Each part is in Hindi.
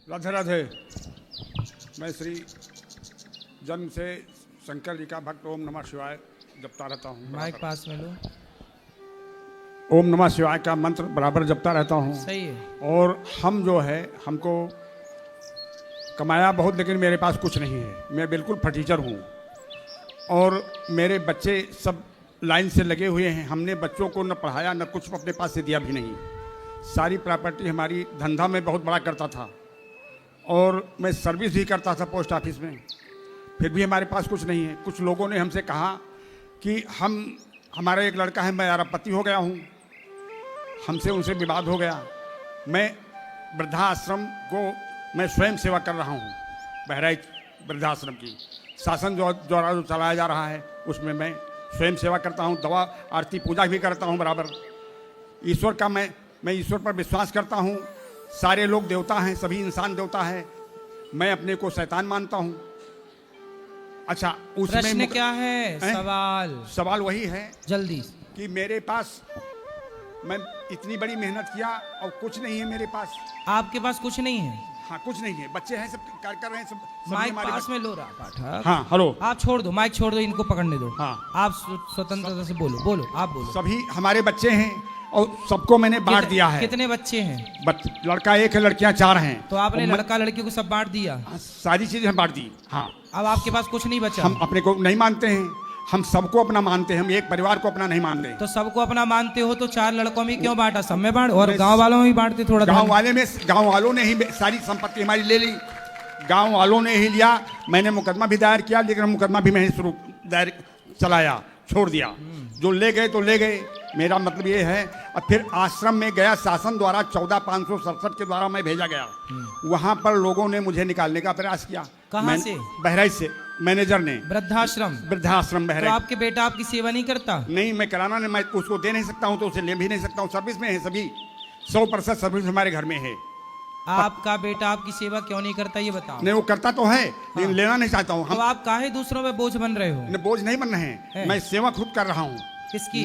राधे राधे। मैं श्री जन्म से शंकर जी का भक्त ओम नमः शिवाय जपता रहता हूँ। माइक पास में लो। ओम नमः शिवाय का मंत्र बराबर जपता रहता हूँ। सही है। और हम जो है हमको कमाया बहुत, लेकिन मेरे पास कुछ नहीं है। मैं बिल्कुल फटीचर हूँ और मेरे बच्चे सब लाइन से लगे हुए हैं। हमने बच्चों को न पढ़ाया न कुछ अपने पास से दिया भी नहीं। सारी प्रॉपर्टी हमारी धंधा में बहुत बड़ा करता था और मैं सर्विस भी करता था पोस्ट ऑफिस में, फिर भी हमारे पास कुछ नहीं है। कुछ लोगों ने हमसे कहा कि हमारा एक लड़का है, मैं अरबपति हो गया हूँ, हमसे उनसे विवाद हो गया। मैं वृद्धाश्रम को मैं स्वयं सेवा कर रहा हूँ। बहराइच वृद्धाश्रम की शासन द्वारा जो चलाया जा रहा है उसमें मैं स्वयं सेवा करता हूँ। दवा आरती पूजा भी करता हूँ बराबर। ईश्वर का मैं ईश्वर पर विश्वास करता हूँ। सारे लोग देवता हैं, सभी इंसान देवता है। मैं अपने को शैतान मानता हूँ। अच्छा, उसमें प्रश्न क्या है? सवाल वही है जल्दी कि मेरे पास मैं इतनी बड़ी मेहनत किया और कुछ नहीं है मेरे पास। आपके पास कुछ नहीं है? हाँ, कुछ नहीं है। बच्चे हैं, सब कार्य कर रहे हैं, सब माइक पास में लो पाठक। हाँ, हेलो। आप छोड़ दो, माइक छोड़ दो, इनको पकड़ने दो। हाँ, आप स्वतंत्रता से बोलो आप बोलो। सभी हमारे बच्चे हैं और सबको मैंने बांट दिया है। कितने बच्चे हैं? लड़का एक है, लड़कियां 4 हैं। तो आपने लड़का लड़की को सब बांट दिया? सारी चीजें हम बांट दी। हाँ, अब आपके पास कुछ नहीं बचा? हम अपने को नहीं मानते हैं, हम सबको अपना मानते हैं। हम एक परिवार को अपना नहीं मानते। तो सबको अपना मानते हो तो 4 लड़कों में क्यों बांटा? सब में बांट, और गांव वालों में भी बांटते थोड़ा। गांव वालों ने ही सारी संपत्ति हमारी ले ली। गांव वालों ने ही लिया। मैंने मुकदमा भी दायर किया, लेकिन मुकदमा भी मैंने दायर चलाया, छोड़ दिया। जो ले गए तो ले गए। मेरा मतलब ये है। अब फिर आश्रम में गया, शासन द्वारा 14,567 के द्वारा मैं भेजा गया। वहां पर लोगों ने मुझे निकालने का प्रयास किया। कहां से? बहराइच से। मैनेजर ने। वृद्धाश्रम बहराइच। तो आपके बेटा आपकी सेवा नहीं करता? नहीं, मैं कराना नहीं, मैं उसको दे नहीं सकता हूँ, तो उसे ले भी नहीं सकता हूँ। सर्विस में है सभी, 100% सर्विस हमारे घर में है। आपका बेटा आपकी सेवा क्यों नहीं करता ये बताओ। नहीं, वो करता तो है, लेकिन लेना नहीं चाहता हूँ। तो आप काहे दूसरों पे बोझ बन रहे हो? बोझ नहीं बन रहे हैं। मैं सेवा खुद कर रहा हूँ। किसकी?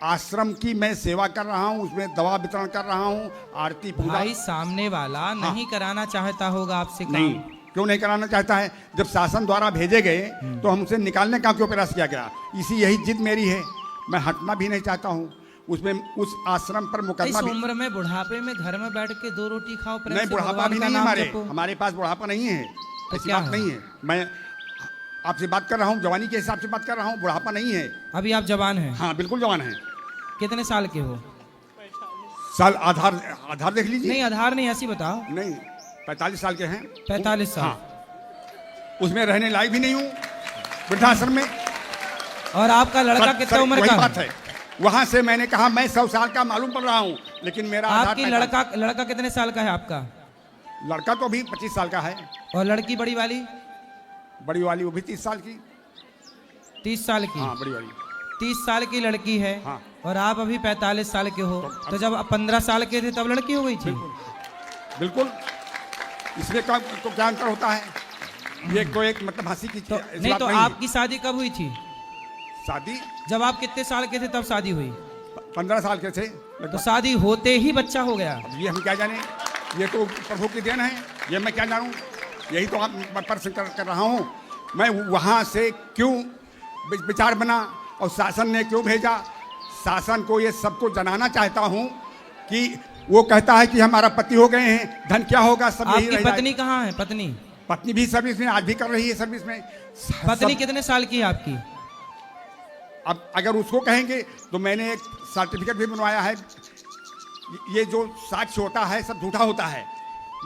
आश्रम की मैं सेवा कर रहा हूँ, उसमें दवा वितरण कर रहा हूँ, आरती पूजा। भाई, सामने वाला नहीं कराना चाहता होगा आपसे काम। नहीं, क्यों नहीं कराना चाहता है? जब शासन द्वारा भेजे गए तो हमसे निकालने का क्यों प्रयास किया गया? यही जिद मेरी है। मैं हटना भी नहीं चाहता हूँ। उसमें उस आश्रम पर मुकदमा इस उम्र में बुढ़ापे में घर में बैठ के 2 रोटी खाओ। नहीं, बुढ़ापा भी नहीं है हमारे पास बुढ़ापा नहीं है। ऐसी बात नहीं है। मैं आपसे बात कर रहा हूँ, जवानी के हिसाब से बात कर रहा हूँ, बुढ़ापा नहीं है। अभी आप जवान हैं? हाँ, बिल्कुल जवान हैं। कितने साल के हो? साल आधार देख लीजिए। नहीं, आधार नहीं, ऐसी बताओ। नहीं, 45 साल के हैं। 45 साल? हाँ। उसमें रहने लायक भी नहीं हूँ वृद्धाश्रम में। और आपका लड़का कितने उम्र का है? वहां से मैंने कहा मैं 100 साल का मालूम पड़ रहा हूँ, लेकिन मेरा आपकी लड़का कितने साल का है आपका? लड़का तो अभी 25 साल का है। और लड़की बड़ी वाली? बड़ी वाली वो भी 30 साल की। 30 साल की? हाँ, बड़ी वाली 30 साल की लड़की है। हाँ। और आप अभी 45 साल के हो। तो जब आप 15 साल के थे तब लड़की हो गई थी? बिल्कुल। इसमें तो क्या अंतर होता है? ये कोई एक मतलब हंसी की तो नहीं, तो आपकी शादी कब हुई थी? शादी जब आप कितने साल के थे तब शादी हुई? 15 साल के थे। तो शादी होते ही बच्चा हो गया? ये हम क्या जाने, ये तो प्रभु की देन है। ये मैं क्या जानूं? यही तो आप प्रश्न कर रहा हूँ। मैं वहाँ से क्यों विचार बना और शासन ने क्यों भेजा? शासन को ये सबको जनाना चाहता हूँ कि वो कहता है कि हमारा पति हो गए हैं, धन क्या होगा? सब यही आपकी पत्नी कहाँ है? पत्नी भी सर्विस में, आज भी कर रही है सर्विस में। पत्नी कितने साल की है आपकी? अब अगर उसको कहेंगे तो मैंने एक सर्टिफिकेट भी बनवाया है। ये जो साक्ष्य होता है सब झूठा होता है।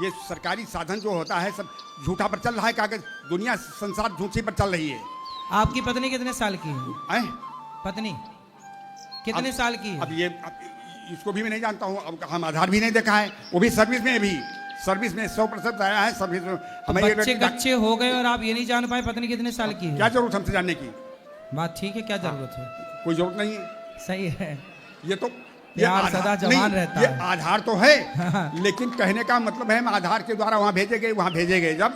ये सरकारी साधन जो होता है सब झूठा पर चल रहा है। कागज, दुनिया संसार झूठी पर चल रही है। आपकी पत्नी कितने साल की है? पत्नी कितने साल की है? अब इसको भी मैं नहीं जानता हूँ। अब हम आधार भी नहीं देखा है। वो भी सर्विस में, भी सर्विस में 100% आया है सर्विस में। बच्चे कच्चे हो गए और आप ये नहीं जान पाए पत्नी कितने साल की है? क्या जरूरत हमसे जानने की? बात ठीक है, क्या जरूरत है? कोई जरूरत नहीं है। सही है। ये तो यार सदा जवान रहता है। है। आधार तो है, लेकिन कहने का मतलब है हम आधार के द्वारा वहाँ भेजे गए जब,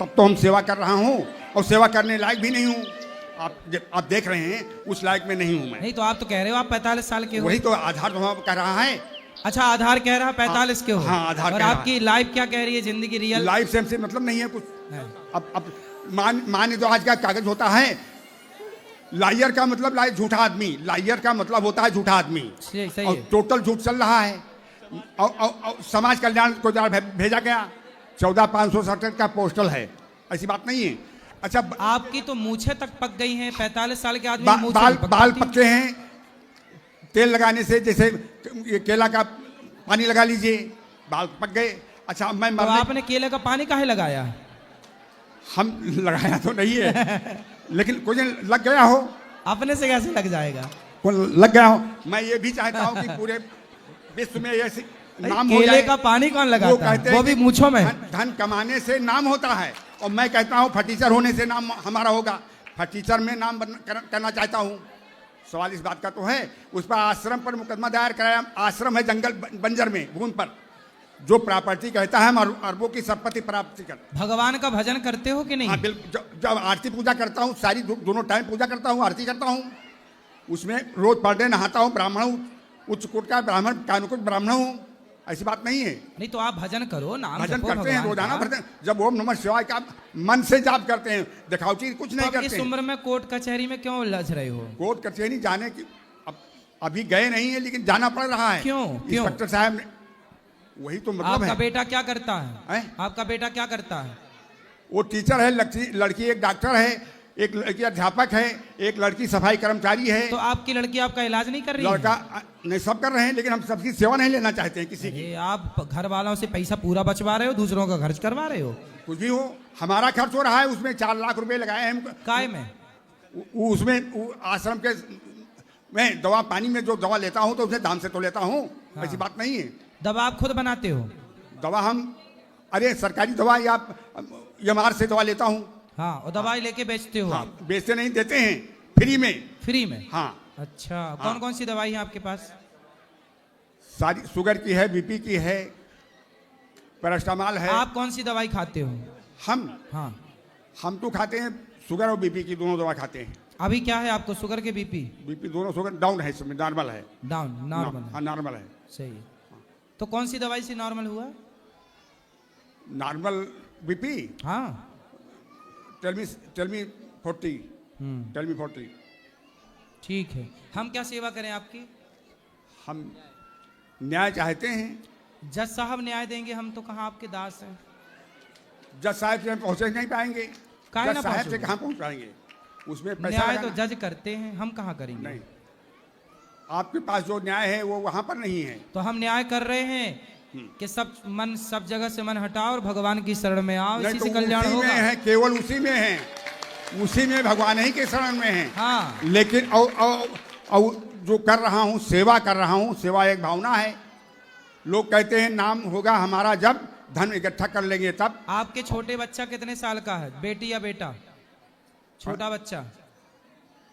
तब तो हम सेवा कर रहा हूँ और सेवा करने लायक भी नहीं हूँ। आप देख रहे हैं उस लायक में नहीं हूँ मैं। नहीं तो आप तो कह रहे हो आप 45 साल के हो। वही तो आधार तो कह रहा है अच्छा, आधार कह रहा 45 के हो। हाँ, आधार और कह रहा आपकी लाइफ क्या कह रही है, जिंदगी रियल? लाइफ से हमसे मतलब नहीं है कुछ। है। अब माने तो आज का कागज होता है, लायर का मतलब झूठा आदमी, लायर का मतलब होता है झूठा आदमी। सही और है। टोटल झूठ चल रहा है। और समाज कल्याण को द्वारा भेजा गया 14,567 का पोस्टल है, ऐसी बात नहीं है। अच्छा, आपकी तो मूछें तक पक गई हैं, 45 साल के आदमी बाल मूछें पकते हैं तेल लगाने से, जैसे ये केला का पानी लगा लीजिए, बाल पक गए। अच्छा, मैं तो आपने केले का पानी काहे लगाया? हम लगाया तो नहीं है लेकिन कुछ लग गया हो। अपने से कैसे लग जाएगा? लग गया हो। मैं ये भी चाहता हूँ कि पूरे विश्व में ऐसे नाम हो केले जाए। का पानी कौन लगाता है? वो भी कि मूछों में। धन कमाने से नाम होता है, और मैं कहता हूँ फटीचर होने से नाम हमारा होगा। फटीचर में नाम करना चाहता हूँ। सवाल इस बात का तो है। उस पर आश्रम पर मुकदमा दायर कराया। आश्रम है जंगल बंजर में, भूमि पर, जो प्रॉपर्टी कहता है हम अरबों की संपत्ति प्राप्ति कर। भगवान का भजन करते हो कि नहीं? हाँ बिल्कुल। जब आरती पूजा करता हूँ, सारी दोनों टाइम पूजा करता हूँ, आरती करता हूँ, उसमें रोज पर डे नहाता हूँ। ब्राह्मण हूँ, उच्च कोट का ब्राह्मण, कानुकुट ब्राह्मण हूँ, ऐसी बात नहीं है। नहीं तो आप भजन करो, नाम भजन जपो करते हैं भगवान रोजाना, का। भजन जब ओम नमः शिवाय का मन से जाप करते हैं, दिखावटी कुछ नहीं तो अब इस करते। उम्र में कोर्ट कचहरी में क्यों उलझ रहे हो? कोर्ट कचहरी जाने की अभी गए नहीं है, लेकिन जाना पड़ रहा है। क्यों? इंस्पेक्टर साहब ने, वही तो मतलब आपका है। बेटा क्या करता है? हैं? आपका बेटा क्या करता है? वो टीचर है, लड़की एक डॉक्टर है, एक लड़की अध्यापक है, एक लड़की सफाई कर्मचारी है। तो आपकी लड़की आपका इलाज नहीं कर रही है? लड़का नहीं, सब कर रहे हैं, लेकिन हम सबकी सेवा नहीं लेना चाहते हैं किसी की। अरे आप घर वालों से पैसा पूरा बचवा रहे हो, दूसरों का खर्च करवा रहे हो। कुछ भी हो, हमारा खर्च हो रहा है, उसमें 4 लाख रुपए लगाए हैं हम। काय में? उसमें आश्रम के मैं दवा पानी में जो दवा लेता हूँ तो उसे दाम से तो लेता हूँ। हाँ। ऐसी बात नहीं है। दवा आप खुद बनाते हो? दवा हम, अरे सरकारी दवा या यमार से दवा लेता हूँ। हाँ, और दवाई लेके बेचते हो? हाँ, बेचते नहीं, देते हैं फ्री में। फ्री में? हाँ। अच्छा, हाँ। कौन कौन सी दवाई है आपके पास? सारी शुगर की है, बीपी की है, पैरास्टामॉल है। आप कौन सी दवाई खाते हो? हम हाँ, तो खाते हैं शुगर और बीपी की दोनों दवा खाते हैं। अभी क्या है आपको, शुगर के बीपी? बीपी दोनों शुगर डाउन है, इसमें नॉर्मल है। Down, normal? हाँ, नॉर्मल है। सही है। तो कौन सी दवाई से नॉर्मल हुआ? नॉर्मल बीपी, हाँ। Tell me 40, tell me 40। ठीक है, हम क्या सेवा करें आपकी? हम न्याय चाहते हैं। जज साहब न्याय देंगे, हम तो कहाँ आपके दास हैं। जज साहब से हम पहुंच नहीं पाएंगे। काहे जज ना साहब से पहुंचोगे? कहाँ पहुंच पाएंगे, उसमें पैसा न्याय तो लगाना। जज करते हैं, हम कहाँ करेंगे? नहीं, आपके पास जो न्याय है वो वहां पर नहीं है। तो हम न्याय कर रहे हैं कि सब जगह से मन हटाओ और भगवान की शरण में आओ, इसी नहीं से तो कल्याण उसी में होगा। है, केवल उसी में है, उसी में भगवान ही के शरण में है। हाँ, लेकिन और जो कर रहा हूँ, सेवा कर रहा हूँ, सेवा एक भावना है। लोग कहते हैं नाम होगा हमारा जब धन इकट्ठा कर लेंगे तब। आपके छोटे बच्चा कितने साल का है, बेटी या बेटा? छोटा बच्चा?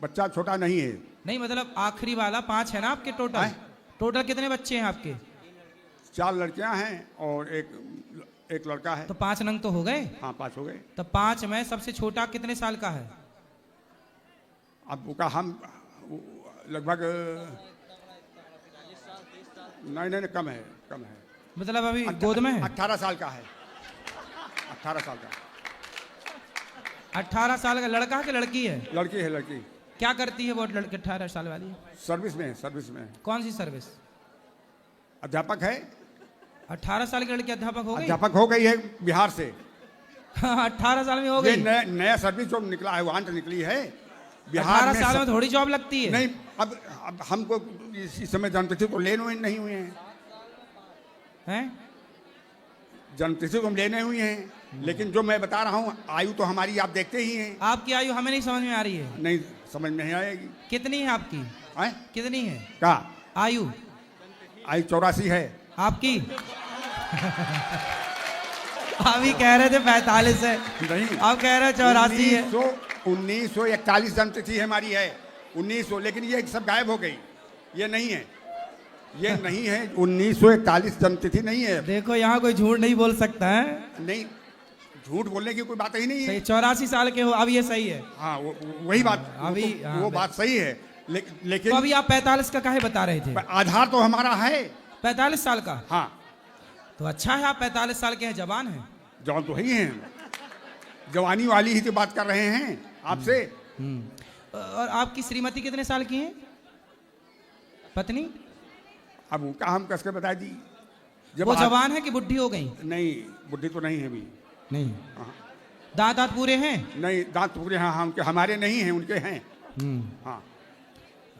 बच्चा छोटा नहीं है। नहीं मतलब आखिरी वाला, 5 है ना आपके टोटल? हैं? टोटल कितने बच्चे हैं आपके? 4 लड़कियां हैं और एक लड़का है। तो 5 नंग तो हो गए। हाँ, 5 हो गए। तो 5 में सबसे छोटा कितने साल का है? अब उसका हम लगभग नहीं, कम है। मतलब अभी गोद में है? 18 साल का है। 18 साल का 18 साल का लड़का है कि लड़की है? लड़की। क्या करती है वो लड़की 18 साल वाली? सर्विस में है। कौन सी सर्विस? अध्यापक है। 18 साल की लड़की अध्यापक हो गई? अध्यापक हो गई है बिहार से। 18 साल में हो ये गई? नया सर्विस जो निकला है, वहां से निकली है। बिहार 18 साल में थोड़ी जॉब लगती है। नहीं, अब हमको इस समय जन्मतिथि तो लेने नहीं हुए हैं। जन्मतिथि तो हम लेने हुए हैं, लेकिन जो मैं बता रहा हूँ आयु तो हमारी आप देखते ही हैं। आपकी आयु हमें नहीं समझ में आ रही है। नहीं समझ में नहीं आएगी। कितनी है आपकी? कितनी है क्या आयु? 84 है। आपकी? अभी कह रहे थे 45 है, नहीं, आप कह रहे 84 है। 1941 जन्मतिथि हमारी है। 1900, लेकिन ये सब गायब हो गई। ये नहीं है 1941 जन्मतिथि नहीं है। देखो यहाँ कोई झूठ नहीं बोल सकता है। नहीं, झूठ बोलने की कोई बात ही नहीं है। सही, 84 साल के हो, अब ये सही है। हाँ, वही बात। अभी वो बात सही है, लेकिन तो अभी आप 45 का काहे बता रहे थे? आधार तो हमारा है। 45 साल का? हाँ। तो अच्छा है, आप 45 साल के हैं, जवान हैं। जवान तो ही हैं, जवानी वाली ही तो बात कर रहे हैं आपसे। और आपकी श्रीमती कितने साल की हैं, पत्नी? अब उनका हम कसके बता दी। जब वो जवान है कि बुढ़ी हो गई? नहीं, बुढ़ी तो नहीं है अभी। नहीं। हाँ। दांत पूरे हैं? नहीं, दांत पूरे हैं। हाँ, उनके, हमारे नहीं हैं, उनके हैं। हाँ।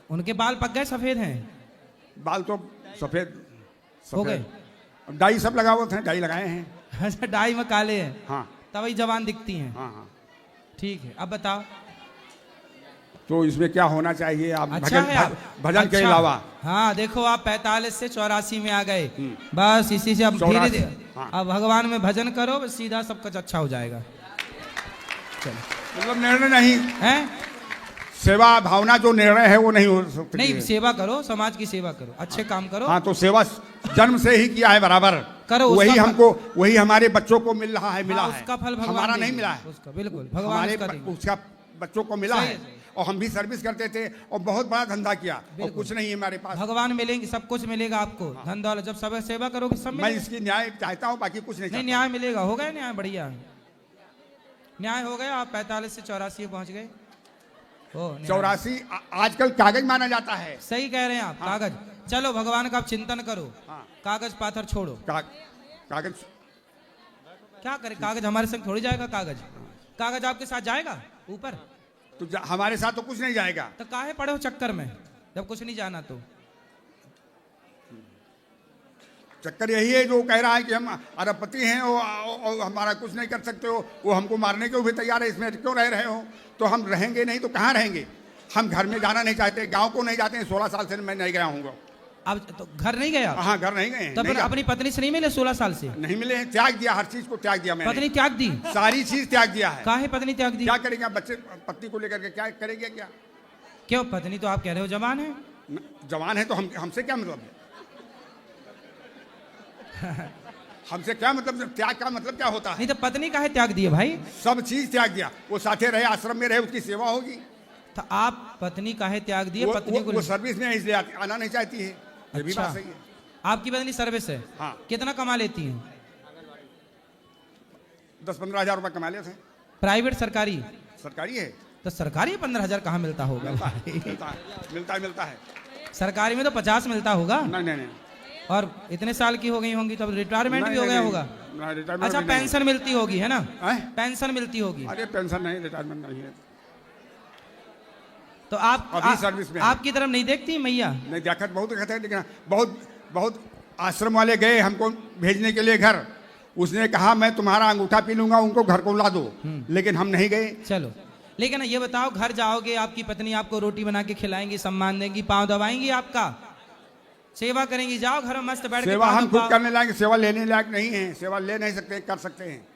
उनके बाल पक गए, सफेद हैं? बाल तो सफेद हो गए। डाई सब लगा हुए थे, डाई लगाए हैं। अच्छा, डाई में काले हैं। हाँ। तभी जवान दिखती हैं। हाँ हाँ। ठीक है, अब बताओ। तो इसमें क्या होना चाहिए? आप अच्छा भजन के अलावा। हाँ, देखो आप 45 से 84 में आ गए, बस इसी से अब धीरे धीरे अब भगवान में भजन करो, बस सीधा सब कुछ अच्छा हो जाएगा। चलो, मतलब निर्णय नहीं है, सेवा भावना जो निर्णय है वो नहीं हो सकती। नहीं, सेवा करो, समाज की सेवा करो, अच्छे काम करो। हाँ, तो सेवा जन्म से ही किया है बराबर करो, वही हमको, वही हमारे बच्चों को मिल रहा है, मिला है। उसका फल भगवान हमारा नहीं मिला है, उसका बिल्कुल भगवान उसका बच्चों को मिला है। और हम भी सर्विस करते थे और बहुत बड़ा धंधा किया और कुछ नहीं है हमारे पास। भगवान मिलेंगे, सब कुछ मिलेगा आपको। धन दौलत जब सब सेवा करोगे सब मिलेगा। मैं इसकी न्याय चाहता हूँ, बाकी कुछ नहीं। न्याय मिलेगा, हो गया न्याय, बढ़िया न्याय हो गया। आप 45 से 84 पहुंच गए। 84 आजकल कागज माना जाता है। सही कह रहे हैं आप। कागज, चलो भगवान का आप चिंतन करो। कागज पाथर छोड़ो। कागज क्या करे, कागज हमारे संग थोड़ी जाएगा। कागज आपके साथ जाएगा ऊपर? तो हमारे साथ तो कुछ नहीं जाएगा। तो काहे पड़े हो चक्कर में, जब कुछ नहीं जाना? तो चक्कर यही है जो कह रहा है कि हम अरबपति हैं और हमारा कुछ नहीं कर सकते हो, वो हमको मारने को भी तैयार है। इसमें क्यों रह रहे हो? तो हम रहेंगे नहीं तो कहाँ रहेंगे? हम घर में जाना नहीं चाहते, गांव को नहीं जाते हैं। 16 साल से मैं नहीं गया हूँ। अब तो घर नहीं गया? हाँ, घर नहीं गए। तब अपनी पत्नी से नहीं मिले 16 साल से? नहीं मिले हैं, त्याग दिया, हर चीज को त्याग दिया मैंने। पत्नी त्याग दी? सारी चीज त्याग दिया है। काहे पत्नी त्याग दी? क्या करेंगे बच्चे, पत्नी को लेकर के क्या करेंगे? क्या क्यों? पत्नी तो आप कह रहे हो जवान है। जवान है तो हमसे क्या मतलब है? हमसे क्या मतलब? त्याग का मतलब क्या होता है? नहीं तो पत्नी काहे त्याग दिए भाई? सब चीज त्याग दिया। वो साथे रहे, आश्रम में रहे, उसकी सेवा होगी। तो आप पत्नी काहे त्याग दिए? पत्नी को वो सर्विस में इसलिए आना नहीं चाहती है। ये भी बात सही है। आपकी पत्नी सर्विस है? हाँ। कितना कमा लेती है? 10-15 हजार रुपए कमा लेते हैं। प्राइवेट सरकारी? सरकारी है। तो सरकारी 15,000 कहाँ मिलता होगा? मिलता है। सरकारी में तो 50 मिलता होगा। नहीं। और इतने साल की हो गई होंगी तब रिटायरमेंट भी हो गया होगा। अच्छा, पेंशन मिलती होगी, है ना? पेंशन मिलती होगी। अरे पेंशन नहीं, रिटायरमेंट नहीं है। तो आप अभी सर्विस में आपकी तरफ नहीं देखती मैया? नहीं, बहुत देखते हैं, लेकिन बहुत आश्रम वाले गए हमको भेजने के लिए घर। उसने कहा मैं तुम्हारा अंगूठा पी लूंगा, उनको घर को ला दो, लेकिन हम नहीं गए। चलो, लेकिन ये बताओ, घर जाओगे, आपकी पत्नी आपको रोटी बना के खिलाएंगी, सम्मान देंगी, पाँव दबाएंगी, आपका सेवा करेंगी। जाओ घर में मस्त बैठ के। सेवा हम खुद करने लायक, सेवा लेने लायक नहीं है। सेवा ले नहीं सकते, कर सकते हैं।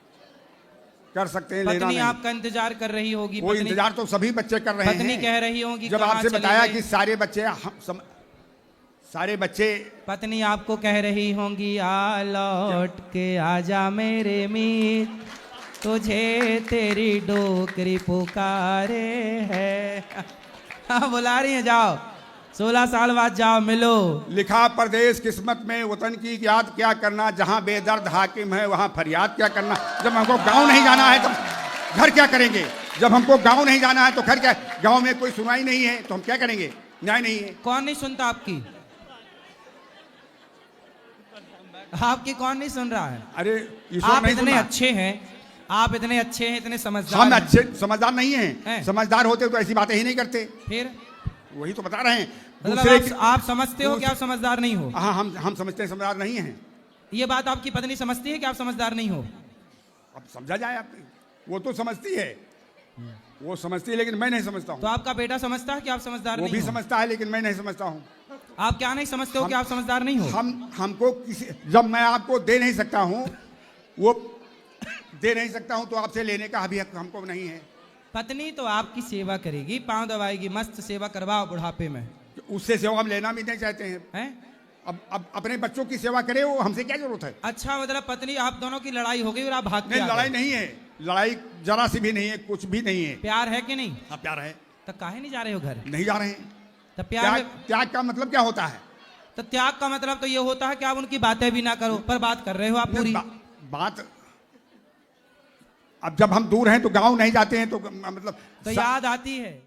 पत्नी आपका इंतजार कर रही होगी। वो इंतजार तो सभी बच्चे कर रहे हैं। पत्नी कह रही होगी, जब आपसे बताया कि सारे बच्चे, पत्नी आपको कह रही होंगी, आ लौट के आजा मेरे मीत, तुझे तेरी डोकरी पुकारे है। हाँ, बुला रही हैं, जाओ 16 साल बाद जाओ, मिलो। लिखा परदेश किस्मत में, वतन की याद क्या करना, जहां बेदर्द हाकिम है वहां फरियाद क्या करना। जब हमको गांव नहीं जाना है तो घर क्या करेंगे? जब हमको गांव नहीं जाना है तो घर क्या? गांव में कोई सुनवाई नहीं है तो हम क्या करेंगे? न्याय नहीं है। कौन नहीं सुनता आपकी? आपकी कौन नहीं सुन रहा है? अरे आप इतने अच्छे हैं, आप इतने अच्छे हैं, इतने समझदार। हम अच्छे समझदार नहीं हैं। समझदार होते तो ऐसी बातें ही नहीं करते। फिर वही तो बता रहे हैं। मतलब आप समझते हो कि आप समझदार नहीं हो? हाँ, हम समझते हैं समझदार नहीं हैं। ये बात आपकी पत्नी समझती है कि आप समझदार नहीं हो? अब समझा जाए। आप, वो तो समझती है, वो समझती है, लेकिन मैं नहीं समझता हूँ। तो आपका बेटा समझता है कि आप समझदार नहीं हो? वो भी समझता है, लेकिन मैं नहीं समझता हूँ। आप क्या नहीं समझते हो कि आप समझदार नहीं हो? हमको किसी, जब मैं आपको दे नहीं सकता हूँ, वो दे नहीं सकता हूँ, तो आपसे लेने का भी हक हमको नहीं है। पत्नी तो आपकी सेवा करेगी, पांव दबाएगी, मस्त सेवा करवाओ बुढ़ापे में। उससे सेवा हम लेना भी नहीं चाहते हैं। अब अपने बच्चों की सेवा करे, वो हमसे क्या जरूरत है? अच्छा, मतलब पत्नी आप दोनों की लड़ाई हो गई और आप भाग गए? नहीं, लड़ाई नहीं है, लड़ाई जरा सी भी नहीं है, कुछ भी नहीं है। प्यार है कि नहीं? हाँ, प्यार है। तो काहे नहीं जा रहे हो घर? नहीं जा रहे हैं। तो त्याग का मतलब क्या होता है? तो त्याग का मतलब तो ये होता है कि आप उनकी बातें भी ना करो, पर बात कर रहे हो आप पूरी। बात अब जब हम दूर हैं तो गांव नहीं जाते हैं तो मतलब तो याद आती है।